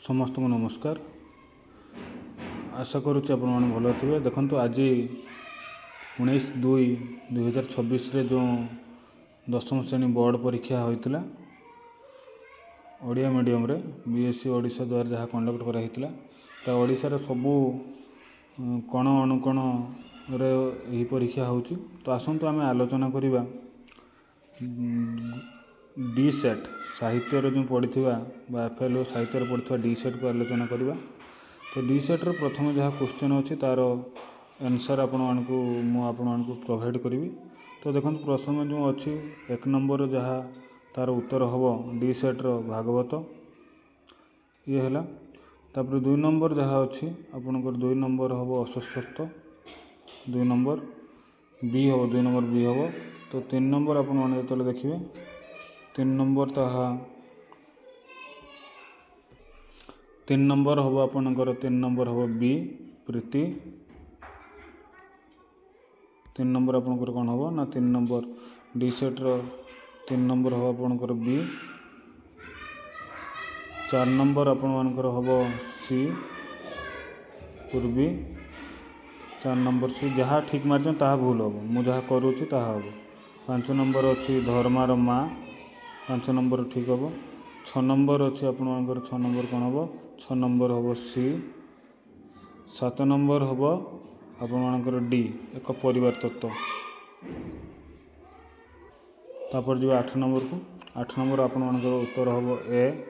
समस्त को नमस्कार। आशा करुच्ची आपण मैंने भल थे। देखो आज 19/2/2026 जो 10वीं श्रेणी बोर्ड परीक्षा होता ओडिया मीडियम रे बीएससी ओडिशा द्वारा जहाँ कंडक्ट कराई ओडिशार सबू कण अणुकण रे यही परीक्षा होची। तो आसतु आम आलोचना करवा डी सेट साहित्य जो पढ़ा एफएलओ साहित्य पढ़ा डी सेट को आलोचना करवा। तो डी सेट रो प्रथम जहाँ क्वेश्चन अच्छी तार आंसर आपण को प्रोवाइड करी। तो देखो प्रथम जो अच्छी 1 नंबर जहाँ तार उत्तर हम डी सेट रो भागवत ये है। तापर 2 नंबर जहाँ अच्छी आपणकर 2 नंबर हम अश्वत्थ 2 नंबर बी हम 2 नंबर बी हम। तो 3 नंबर आपण मैंने जो देखिए 3 नंबर ताहा 3 नंबर हम आपणकर 3 नंबर हम बी प्रीति 3 नंबर आपणकर कौन हम ना 3 नंबर डी सेट रो 3 नंबर हम आपणकर बी। 4 नंबर आपणकर हम सी पूर्वी 4 नंबर सी जहाँ ठीक मार्च ताहा भूल हम मुझे जहाँ करुँची ताहा हम। 5 नंबर अच्छी धर्मार माँ 5 नंबर ठीक हम। 6 नंबर अच्छी आपणकर 6 नंबर कौन हम 6 नंबर हम सी। 7 नंबर हम आपणकर डी एक परिवार तत्व। तापर जी 8 नंबर को 8 नंबर आपणकर उत्तर हम ए।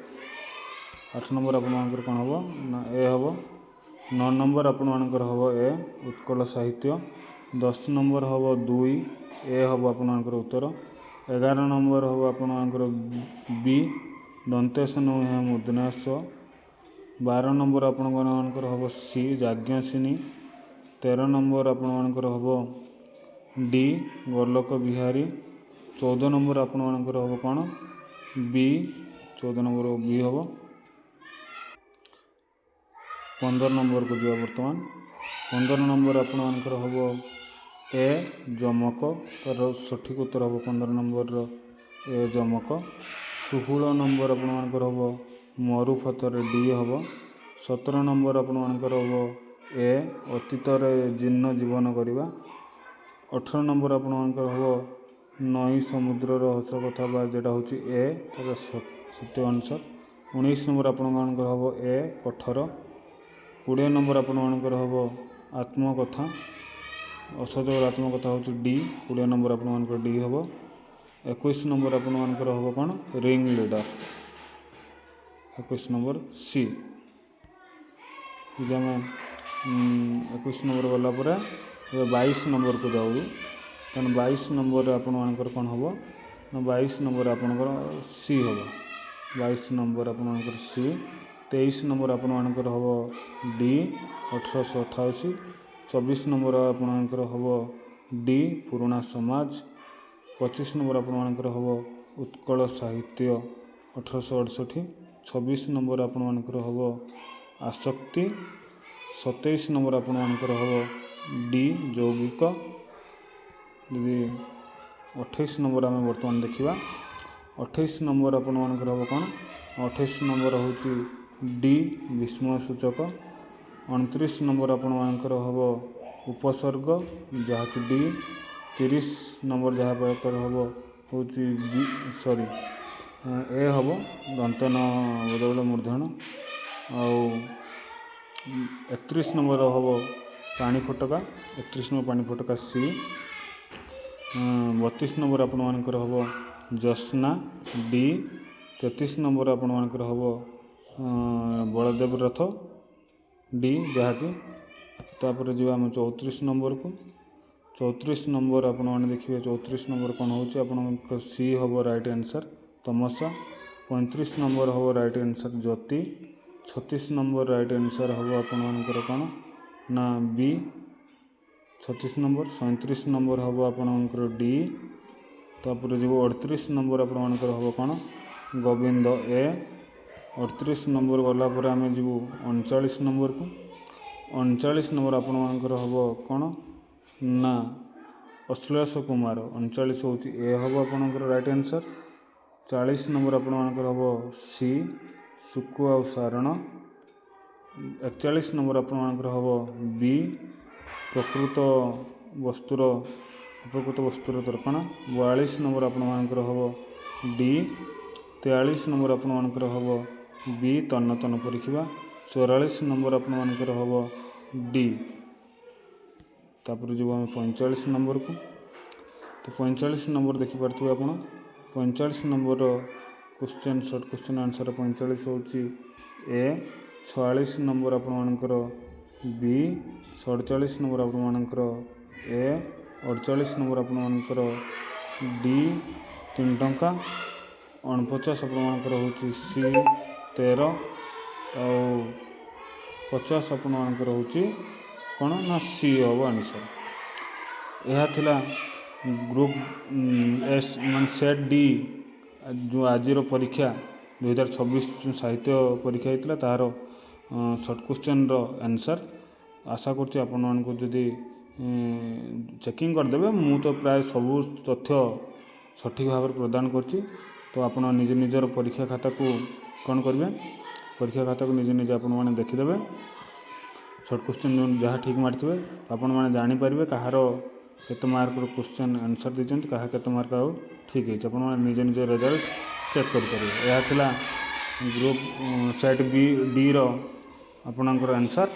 8 नंबर आपणकर कौन हम ना ए हम। 9 नंबर आपणकर हम ए उत्कल साहित्य। 10 नंबर हम 2 ए हम आपणकर उत्तर। 11 नंबर हम आपणकर बी दंतेश नुहे मुदनेश। 12 नंबर आपणकर हम सी जाज्ञसिनी। 13 नंबर आपणकर हम डी गोलोक बिहारी। 14 नंबर आपणकर हम कौन बी 14 नंबर बी हम। 15 नंबर को जावा बर्तमान 15 नंबर आपणकर हम ए जमक तार सठिक उत्तर हम 15 नंबर ए जमक। 16 नंबर आपणकर हम मरुफतर डी हम। 17 नंबर आपणकर हम ए अतीत जीर्ण जीवन करवा। 18 नंबर आपणकर हम नई समुद्र हस कथा जेटा हूँ ए तार सत्य आंसर। 19 नंबर आपणकर हम ए कठोर। 20 नंबर आपणकर हम आत्मकथा असहजोग आत्मकथा हूँ डी 20 नंबर आपणकर डी हम। 21 नंबर आपणकर हम कौन रिंग लीडर 21 नंबर सी। आम 21 नंबर गलापर 22 नंबर को जाऊ तेना 22 नंबर आपणकर कौन हम ना 22 नंबर आपणकर सी हम। 22 नंबर आपणकर सी। 23 नंबर आपणकर हम डी 1888। 24 नंबर आपणकर हम डी पुराणा समाज। 25 नंबर आपणकर हम उत्कल साहित्य 1868। 26 नंबर आपणकर हम आसक्ति। 27 नंबर आपणकर हम डी यौगिक। यदि 28 नंबर आम बर्तमान देखा 28 नंबर आपणकर हम कौन 28 नंबर हूँ डी विस्मय सूचक। 29 नंबर आपणकर हम उपसर्ग जहाँकि डी। 30 नंबर जहाँ पर हम हूँ बी सॉरी ए हम दंतन बदल मूर्धन। आउ 31 नंबर हम पानी फटका 31 नंबर पानी फटका सी। 32 नंबर आपणकर हम जस्ना डी। 33 नंबर आपणकर हम बलदेव रथ डी जहाँकि। तापर जी आम 34 नंबर को 34 नंबर आपण मैंने देखिए 34 नंबर कौन हो आप सी हम राइट आंसर तमसा। 35 नंबर हम राइट आंसर ज्योति। 36 नंबर राइट आंसर हम आपणकर कौन ना बी 36 नंबर। 37 नंबर हम आपणकर डी। तापर जो 38 नंबर आपणकर हम कौन गोविंद ए। 38 नंबर गलापर आम जीव 39 नंबर को 39 नंबर आपणकर हम कौन ना अश्लेष कुमार 39 हूँ ए हम आपणकर राइट आंसर। 40 नंबर आपणकर हम सी सुकु आ सारण। 41 नंबर ଆପଣଙ୍କର ହେବ ବି ପ୍ରକୃତ ବସ୍ତୁର ଦର୍ପଣ। 42 ନମ୍ବର ଆପଣମାନଙ୍କର ହେବ ଡି। 43 ନମ୍ବର ଆପଣମାନଙ୍କର ହେବ ବି ତନ୍ନ ତନ୍ନ ପରୀଖିବା। 44 ନମ୍ବର ଆପଣମାନଙ୍କର ହେବ ଡି। ତାପରେ ଯିବୁ ଆମେ 45 ନମ୍ବରକୁ। ତ 45 ନମ୍ବର ଦେଖିପାରୁଥିବେ ଆପଣ। 45 ନମ୍ବରର କ୍ୱେଶ୍ଚନ୍ ସର୍ଟ କ୍ୱେଶ୍ଚନ୍ ଆନ୍ସର 45 ହେଉଛି ଏ। 46 ନମ୍ବର ଆପଣମାନଙ୍କର ବି। 47 ନମ୍ବର ଆପଣମାନଙ୍କର ଏ। 48 ନମ୍ବର ଆପଣମାନଙ୍କର ଡି 3 ଟଙ୍କା। 49 ଆପଣମାନଙ୍କର ହେଉଛି ସି 13। ଆଉ 50 ଆପଣମାନଙ୍କର ହେଉଛି କ'ଣ ନା ସି ହେବ ଆନ୍ସର୍। ଏହା ଥିଲା ଗ୍ରୁପ୍ ଏସ୍ ମାନେ ସେଟ୍ ଡି ଯେଉଁ ଆଜିର ପରୀକ୍ଷା 2026 ସାହିତ୍ୟ ପରୀକ୍ଷା ହେଇଥିଲା ତାହାର ସର୍ଟ କ୍ୱେଶ୍ଚନ୍ର ଆନ୍ସର୍। ଆଶା କରୁଛି ଆପଣମାନଙ୍କୁ ଯଦି ଚେକିଂ କରିଦେବେ, ମୁଁ ତ ପ୍ରାୟ ସବୁ ତଥ୍ୟ ସଠିକ୍ ଭାବରେ ପ୍ରଦାନ କରୁଛି। ତ ଆପଣ ନିଜର ପରୀକ୍ଷା ଖାତାକୁ କ'ଣ କରିବେ, ପରୀକ୍ଷା ଖାତାକୁ ନିଜେ ଆପଣମାନେ ଦେଖିଦେବେ। ସର୍ଟ କ୍ୱେଶ୍ଚନ୍ ଯାହା ଠିକ୍ ମାରିଥିବେ ଆପଣମାନେ ଜାଣିପାରିବେ କାହାର କେତେ ମାର୍କର କ୍ୱେଶ୍ଚନ୍ ଆନ୍ସର୍ ଦେଇଛନ୍ତି, କାହା କେତେ ମାର୍କ ଆଉ ଠିକ୍ ହେଇଛି। ଆପଣମାନେ ନିଜ ରେଜଲ୍ଟ ଚେକ୍ କରିପାରିବେ। ଏହା ଥିଲା ଗ୍ରୁପ୍ ସେଟ୍ ଡିର ଆପଣଙ୍କର ଆନ୍ସର୍।